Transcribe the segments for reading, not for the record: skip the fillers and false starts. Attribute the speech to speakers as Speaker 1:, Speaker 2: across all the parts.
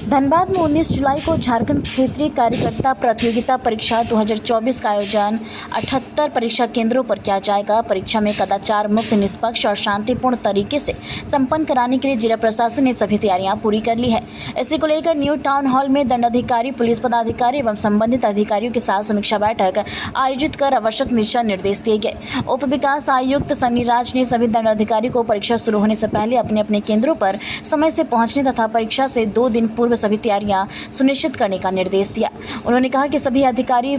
Speaker 1: धनबाद में 19 जुलाई को झारखंड क्षेत्रीय कार्यकर्ता प्रतियोगिता परीक्षा 2024 का आयोजन 78 परीक्षा केंद्रों पर किया जाएगा। परीक्षा में कदाचार मुक्त, निष्पक्ष और शांतिपूर्ण तरीके से संपन्न कराने के लिए जिला प्रशासन ने सभी तैयारियां पूरी कर ली है। इसी को लेकर न्यू टाउन हॉल में दंडाधिकारी, पुलिस पदाधिकारी एवं संबंधित अधिकारियों के साथ समीक्षा बैठक आयोजित कर आवश्यक दिशा निर्देश दिए गए। उप विकास आयुक्त सन्नी राज ने सभी दंडाधिकारी को परीक्षा शुरू होने से पहले अपने अपने केंद्रों पर समय से पहुंचने तथा परीक्षा से 2 दिन पूर्व सभी तैयारियां सुनिश्चित करने का निर्देश दिया। उन्होंने कहा कि सभी अधिकारी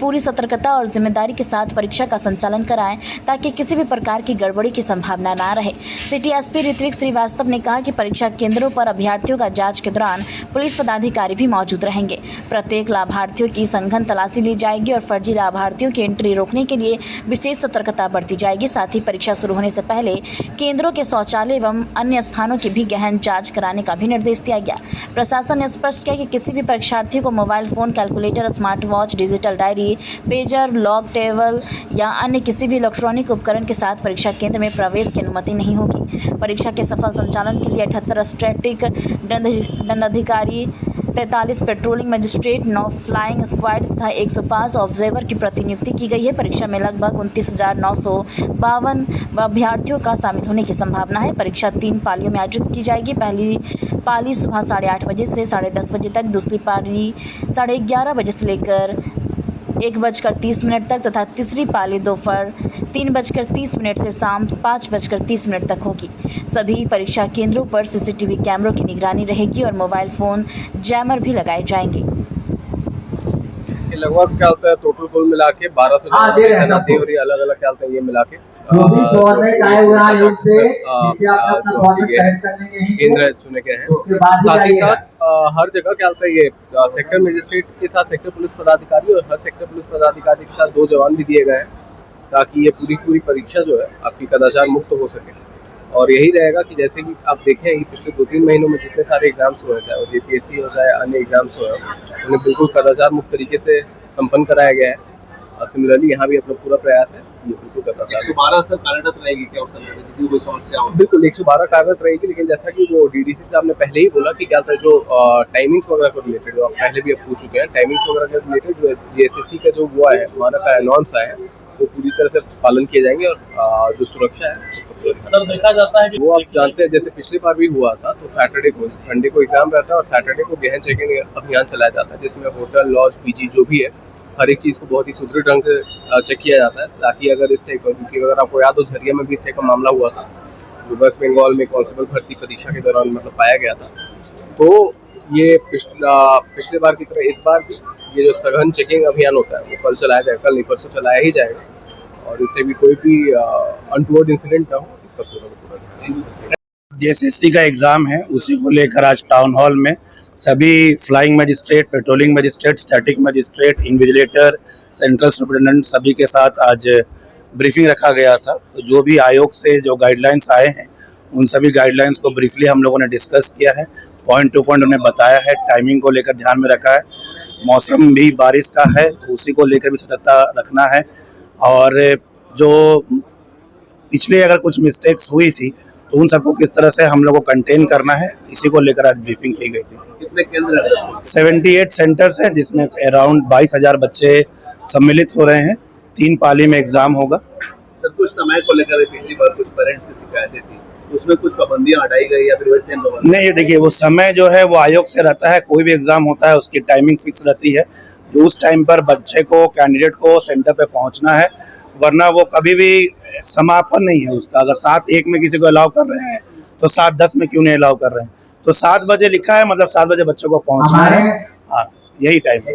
Speaker 1: पूरी सतर्कता और जिम्मेदारी के साथ परीक्षा का संचालन कराएं ताकि किसी भी प्रकार की गड़बड़ी की संभावना ना रहे। सिटी एसपी ऋत्विक श्रीवास्तव ने कहा कि परीक्षा केंद्रों पर अभ्यर्थियों का जांच के दौरान पुलिस पदाधिकारी भी मौजूद रहेंगे। प्रत्येक लाभार्थियों की सघन तलाशी ली जाएगी और फर्जी लाभार्थियों की एंट्री रोकने के लिए विशेष सतर्कता बरती जाएगी। साथ ही परीक्षा शुरू होने से पहले केंद्रों के शौचालय एवं अन्य स्थानों की भी गहन जाँच कराने का भी निर्देश दिया गया। प्रशासन ने स्पष्ट किया कि किसी भी परीक्षार्थी को mobile phone, calculator, smart watch, digital diary, pager, log table या अन्य किसी भी इलेक्ट्रॉनिक उपकरण के साथ परीक्षा केंद्र में प्रवेश की अनुमति नहीं होगी। परीक्षा के सफल संचालन के लिए 78 स्टैटिक दंडाधिकारी, 43 पेट्रोलिंग मजिस्ट्रेट, 9 फ्लाइंग स्क्वाड तथा 105 ऑब्जर्वर की प्रतिनियुक्ति की गई है। परीक्षा में लगभग 29,952 अभ्यर्थियों का शामिल होने की संभावना है। परीक्षा 3 पालियों में आयोजित की जाएगी। पहली पाली सुबह 8:30 बजे से 10:30 बजे तक, दूसरी पाली 11:30 बजे से लेकर 1:30 तक तथा तीसरी पाली दोपहर 3:30 से शाम 5:30 तक होगी। सभी परीक्षा केंद्रों पर सीसीटीवी कैमरों की निगरानी रहेगी और मोबाइल फोन जैमर भी लगाए जाएंगे।
Speaker 2: लगभग क्या होता है, टोटल कुल मिला के 1200 तैनाती हो रही है। अलग अलग क्या होता है ये मिला के केंद्र चुने गए हैं। साथ ही साथ हर जगह क्या होता है ये सेक्टर मजिस्ट्रेट के साथ सेक्टर पुलिस पदाधिकारी और हर सेक्टर पुलिस पदाधिकारी के साथ 2 जवान भी दिए गए हैं ताकि ये पूरी परीक्षा जो है आपकी कदाचार मुक्त हो सके। और यही रहेगा कि जैसे कि आप देखें कि पिछले 2-3 महीनों में जितने सारे एग्जाम्स हुए, चाहे वो JPSC हो चाहे अन्य एग्जाम्स हुए, उन्हें बिल्कुल कदाचार मुक्त तरीके से संपन्न कराया गया है। सिमिलरली यहाँ भी अपना पूरा प्रयास है ये बिल्कुल कदाचार।
Speaker 3: 112 सर कार्यरत रहेगी क्या उस समय किसी को कोई समस्या हो?
Speaker 2: बिल्कुल 112 कार्यरत रहेगी, लेकिन जैसा कि वो DDC साहब ने पहले ही बोला कि क्या था जो टाइमिंग्स वगैरह को रिलेटेड जो आप पहले भी पूछ चुके हैं, टाइमिंग्स वगैरह के रिलेटेड जो GSSC का जो वो है मानक है, नॉर्म्स आए हैं, वो पूरी तरह से पालन किए जाएंगे और जो सुरक्षा है
Speaker 3: सर देखा जाता है
Speaker 2: वो आप जानते हैं जैसे पिछली बार भी हुआ था तो संडे को एग्जाम रहता है और सैटरडे को गहन चेकिंग अभियान चलाया जाता है जिसमें होटल, लॉज, PG जो भी है हर एक चीज़ को बहुत ही सुदृढ़ ढंग से चेक किया जाता है ताकि अगर इस टाइप का, क्योंकि अगर आपको याद हो झरिया में भी इस टाइप का मामला हुआ था जो वेस्ट बंगाल में कांस्टेबल भर्ती परीक्षा के दौरान मतलब पाया गया था। तो ये पिछले बार की तरह इस बार भी ये जो सघन चेकिंग अभियान होता है वो कल चलाया जाएगा, कल नहीं परसों चलाया ही जाएगा और इससे भी कोई भी अनटूवर्ड इंसिडेंट ना हो इसका पूरा ध्यान।
Speaker 4: JSSC का एग्ज़ाम है, उसी को लेकर आज टाउन हॉल में सभी flying magistrate, patrolling magistrate, static magistrate, invigilator, central superintendent सभी के साथ आज ब्रीफिंग रखा गया था। तो जो भी आयोग से जो गाइडलाइंस आए हैं उन सभी गाइडलाइंस को ब्रीफली हम लोगों ने डिस्कस किया है, पॉइंट टू पॉइंट उन्हें बताया है, टाइमिंग को लेकर ध्यान में रखा है। मौसम भी बारिश का है तो उसी को लेकर भी सतर्कता रखना है और जो पिछले अगर कुछ मिस्टेक्स हुई थी तो उन सबको किस तरह से हम लोग को कंटेन करना है, इसी को लेकर आज ब्रीफिंग की गई थी।
Speaker 3: कितने केंद्र हैं?
Speaker 4: 78 सेंटर्स हैं जिसमें अराउंड 22,000 बच्चे सम्मिलित हो रहे हैं। 3 पाली में एग्जाम होगा।
Speaker 3: तो कुछ समय को लेकर पिछली बार कुछ पेरेंट्स की शिकायतें थी, उसमें कुछ पाबंदियां हटाई गई या फिर वैसे
Speaker 4: नहीं? देखिए वो समय जो है वो आयोग से रहता है, कोई भी एग्जाम होता है उसकी टाइमिंग फिक्स रहती है जो उस टाइम पर बच्चे को, कैंडिडेट को सेंटर पे पहुंचना है, वरना वो कभी भी समापन नहीं है उसका। अगर 7:01 में किसी को अलाउ कर रहे हैं तो 7:10 में क्यों नहीं अलाउ कर रहे हैं? तो 7 बजे लिखा है, मतलब 7 बजे बच्चों को पहुंचना है। हाँ, यही टाइम है।